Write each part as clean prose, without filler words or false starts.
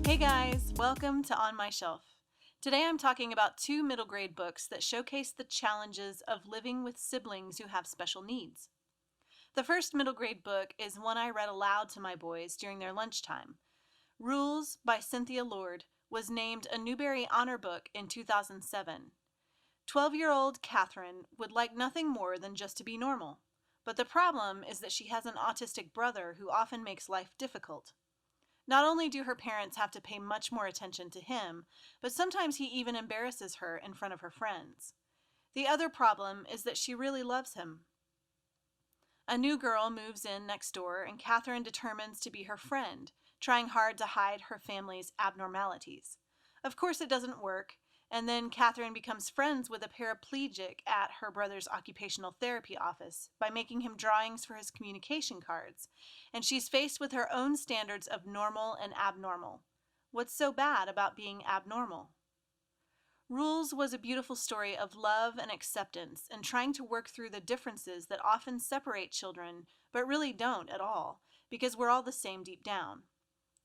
Hey guys, welcome to On My Shelf. Today I'm talking about two middle grade books that showcase the challenges of living with siblings who have special needs. The first middle grade book is one I read aloud to my boys during their lunchtime. Rules by Cynthia Lord was named a Newbery Honor Book in 2007. 12-year-old Catherine would like nothing more than just to be normal, but the problem is that she has an autistic brother who often makes life difficult. Not only do her parents have to pay much more attention to him, but sometimes he even embarrasses her in front of her friends. The other problem is that she really loves him. A new girl moves in next door, and Catherine determines to be her friend, trying hard to hide her family's abnormalities. Of course, it doesn't work, and then Catherine becomes friends with a paraplegic at her brother's occupational therapy office by making him drawings for his communication cards, and she's faced with her own standards of normal and abnormal. What's so bad about being abnormal? Rules was a beautiful story of love and acceptance and trying to work through the differences that often separate children, but really don't at all, because we're all the same deep down.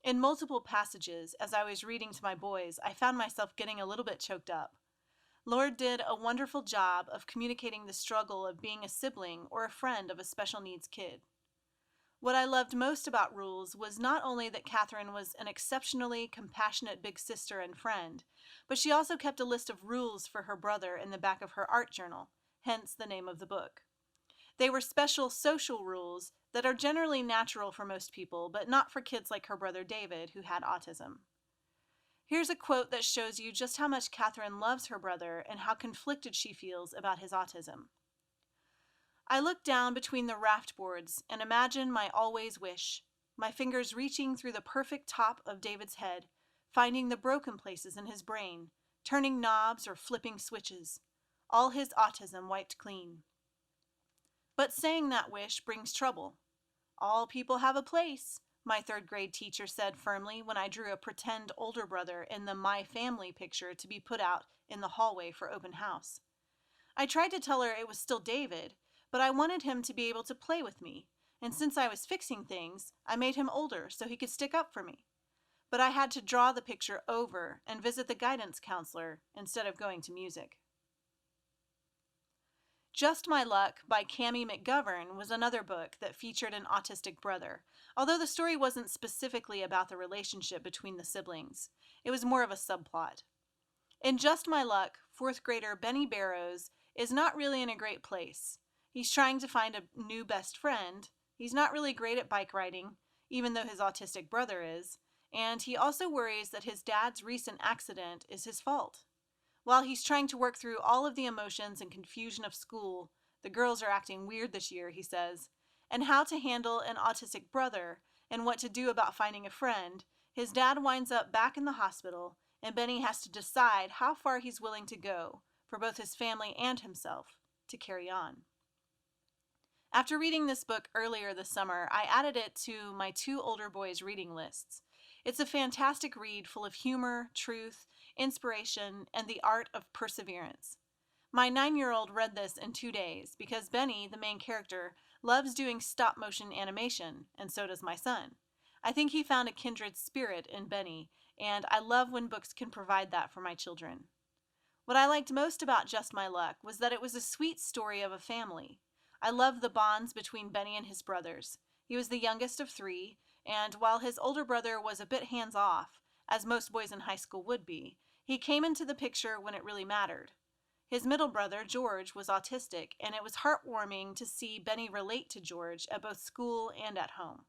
In multiple passages, as I was reading to my boys, I found myself getting a little bit choked up. Lord did a wonderful job of communicating the struggle of being a sibling or a friend of a special needs kid. What I loved most about Rules was not only that Catherine was an exceptionally compassionate big sister and friend, but she also kept a list of rules for her brother in the back of her art journal, hence the name of the book. They were special social rules that are generally natural for most people, but not for kids like her brother David, who had autism. Here's a quote that shows you just how much Catherine loves her brother and how conflicted she feels about his autism. I look down between the raft boards and imagine my always wish, my fingers reaching through the perfect top of David's head, finding the broken places in his brain, turning knobs or flipping switches, all his autism wiped clean. But saying that wish brings trouble. All people have a place, my third grade teacher said firmly when I drew a pretend older brother in the My Family picture to be put out in the hallway for open house. I tried to tell her it was still David, but I wanted him to be able to play with me, and since I was fixing things, I made him older so he could stick up for me. But I had to draw the picture over and visit the guidance counselor instead of going to music. Just My Luck by Cammie McGovern was another book that featured an autistic brother, although the story wasn't specifically about the relationship between the siblings. It was more of a subplot. In Just My Luck, fourth grader Benny Barrows is not really in a great place. He's trying to find a new best friend. He's not really great at bike riding, even though his autistic brother is, and he also worries that his dad's recent accident is his fault. While he's trying to work through all of the emotions and confusion of school, the girls are acting weird this year, he says, and how to handle an autistic brother and what to do about finding a friend, his dad winds up back in the hospital, and Benny has to decide how far he's willing to go for both his family and himself to carry on. After reading this book earlier this summer, I added it to my two older boys' reading lists. It's a fantastic read full of humor, truth, inspiration, and the art of perseverance. My 9-year-old read this in 2 days because Benny, the main character, loves doing stop-motion animation, and so does my son. I think he found a kindred spirit in Benny, and I love when books can provide that for my children. What I liked most about Just My Luck was that it was a sweet story of a family. I loved the bonds between Benny and his brothers. He was the youngest of 3, and while his older brother was a bit hands-off, as most boys in high school would be, he came into the picture when it really mattered. His middle brother, George, was autistic, and it was heartwarming to see Benny relate to George at both school and at home.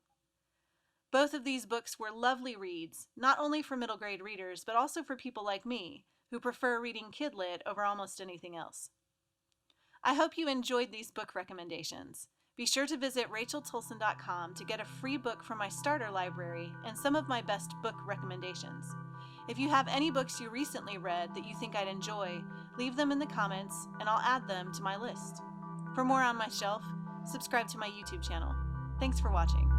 Both of these books were lovely reads, not only for middle grade readers, but also for people like me, who prefer reading kid lit over almost anything else. I hope you enjoyed these book recommendations. Be sure to visit racheltolson.com to get a free book from my starter library and some of my best book recommendations. If you have any books you recently read that you think I'd enjoy, leave them in the comments and I'll add them to my list. For more On My Shelf, subscribe to my YouTube channel. Thanks for watching.